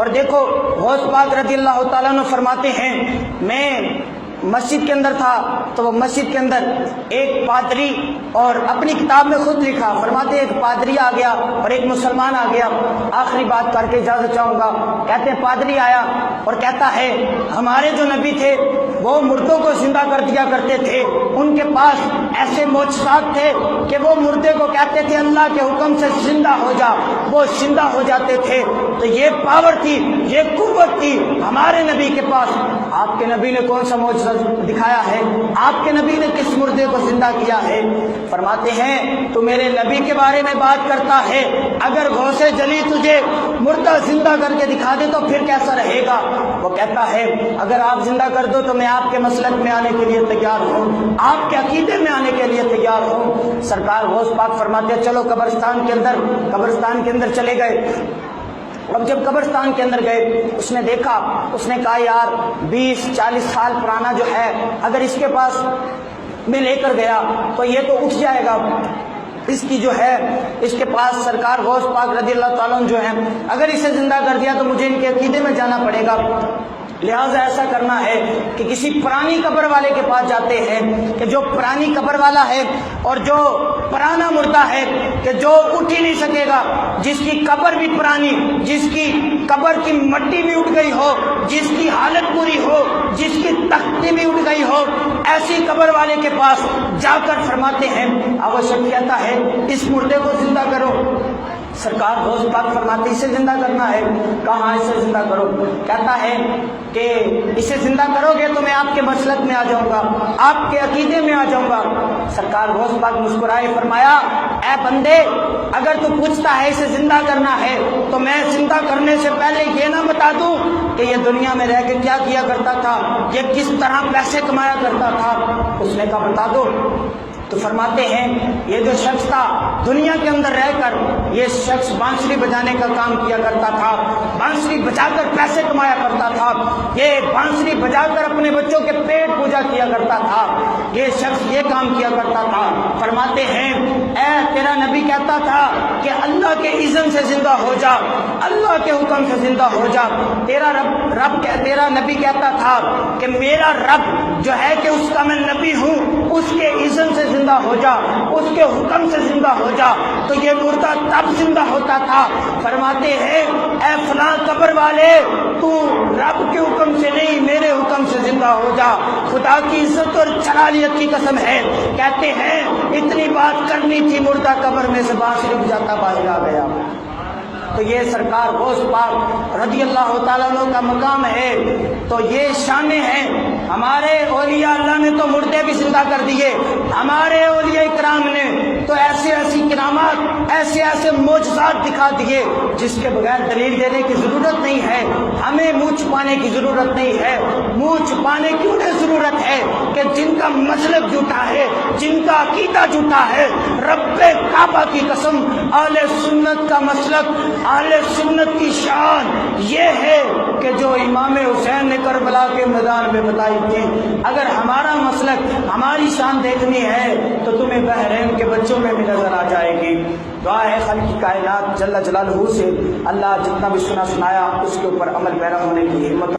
اور دیکھو غوث پاک رضی اللہ تعالیٰ عنہ فرماتے ہیں میں مسجد کے اندر تھا تو وہ مسجد کے اندر ایک پادری، اور اپنی کتاب میں خود لکھا، فرماتے ایک پادری آ گیا اور ایک مسلمان آ گیا، آخری بات کر کے اجازت چاہوں گا، کہتے ہیں پادری آیا اور کہتا ہے ہمارے جو نبی تھے وہ مردوں کو زندہ کر دیا کرتے تھے، ان کے پاس ایسے معجزات تھے کہ وہ مردے کو کہتے تھے اللہ کے حکم سے زندہ ہو جا، وہ زندہ ہو جاتے تھے۔ تو یہ پاور تھی، یہ قوت تھی ہمارے نبی کے پاس۔ آپ کے نبی نے کون سا معجزہ دکھایا ہے؟ آپ کے نبی نے کس مردے کو زندہ کیا ہے؟ فرماتے ہیں تو میرے نبی کے بارے میں بات کرتا ہے، اگر غوث جلی تجھے مردہ زندہ کر کے دکھا دے تو پھر کیسا رہے گا؟ وہ کہتا ہے اگر آپ زندہ کر دو تو میں آپ کے مسلک میں آنے کے لیے تیار ہوں، آپ کے عقیدے میں آنے کے لیے تیار ہوں۔ سرکار غوث پاک فرماتے ہیں چلو قبرستان کے اندر چلے گئے۔ اب جب قبرستان کے اندر گئے اس نے دیکھا، اس نے کہا یار 20-40 سال پرانا جو ہے اگر اس کے پاس میں لے کر گیا تو یہ تو اٹھ جائے گا، اس کی جو ہے اس کے پاس سرکار غوث پاک رضی اللہ تعالیٰ عنہ جو ہے اگر اسے زندہ کر دیا تو مجھے ان کے عقیدے میں جانا پڑے گا، لہٰذا ایسا کرنا ہے کہ کسی پرانی قبر والے کے پاس جاتے ہیں کہ جو پرانی قبر والا ہے اور جو پرانا مردہ ہے کہ جو اٹھ ہی نہیں سکے گا، جس کی قبر بھی پرانی، جس کی قبر کی مٹی بھی اٹھ گئی ہو، جس کی حالت بری ہو، جس کی تختی بھی اٹھ گئی ہو، ایسی قبر والے کے پاس جا کر فرماتے ہیں اب وہ شخص کہتا ہے اس مردے کو زندہ کرو۔ سرکار غوث پاک فرماتے اسے زندہ کرنا ہے، کہاں اسے زندہ کرو؟ کہتا ہے کہ اسے زندہ کرو گے تو میں آپ کے مسلک میں آ جاؤں گا، آپ کے عقیدے میں آ جاؤں گا۔ سرکار غوث پاک مسکرائے فرمایا اے بندے اگر تو پوچھتا ہے اسے زندہ کرنا ہے تو میں زندہ کرنے سے پہلے یہ نہ بتا دوں کہ یہ دنیا میں رہ کے کیا کیا کرتا تھا، یہ کس طرح پیسے کمایا کرتا تھا؟ اس نے کہا بتا دو۔ تو فرماتے ہیں یہ جو شخص تھا دنیا کے اندر رہ کر یہ شخص بانسری بجانے کا کام کیا کرتا تھا، بانسری بجا کر پیسے کمایا کرتا تھا، یہ بانسری بجا کر اپنے بچوں کے پیٹ پوجا کیا کرتا تھا، یہ شخص یہ کام کیا کرتا تھا۔ فرماتے ہیں اے تیرا نبی کہتا تھا کہ اللہ کے اذن سے زندہ ہو جا، اللہ کے حکم سے زندہ ہو جا۔ تیرا نبی کہتا تھا کہ میرا رب جو ہے کہ اس کا میں نبی ہوں، اس کے اذن سے زندہ ہو جا، اس کے حکم سے زندہ ہو جا۔ تو یہ مردہ تب زندہ ہوتا تھا۔ فرماتے ہیں اے فلاں قبر والے تو رب کے حکم سے نہیں میرے حکم سے زندہ ہو جا، خدا کی عزت اور جلالیت کی قسم ہے۔ کہتے ہیں اتنی بات کرنی تھی مردہ قبر میں سے بانسری بجاتا باہر آ گیا۔ تو یہ سرکار غوث پاک رضی اللہ تعالیٰ عنہ کا مقام ہے، تو یہ شان ہے۔ ہمارے اولیاء اللہ نے تو مردے بھی زندہ کر دیے، ہمارے اولیاء کرام نے تو ایسے ایسی کرامات، ایسے ایسے معجزات دکھا دیے جس کے بغیر دلیل دینے کی ضرورت نہیں ہے، ہمیں منہ چھپانے کی ضرورت نہیں ہے۔ منہ چھپانے کی انہیں ضرورت ہے کہ جن کا مسلک جھوٹا ہے، جن کا عقیدہ جھوٹا ہے، رب کعبہ کی قسم اہل سنت کا مسلک، اہل سنت کی شان یہ ہے کہ جو امام حسین نے کربلا کے میدان میں بتائی تھی۔ اگر ہمارا مسلک، ہماری شان دیکھنی ہے تو تمہیں بحرین کے بچوں میں بھی نظر آ جائے گی۔ دعا ہے خالق کائنات جل جلالہ سے اللہ جتنا بھی سنایا اس کے اوپر عمل پیرا ہونے کی ہمت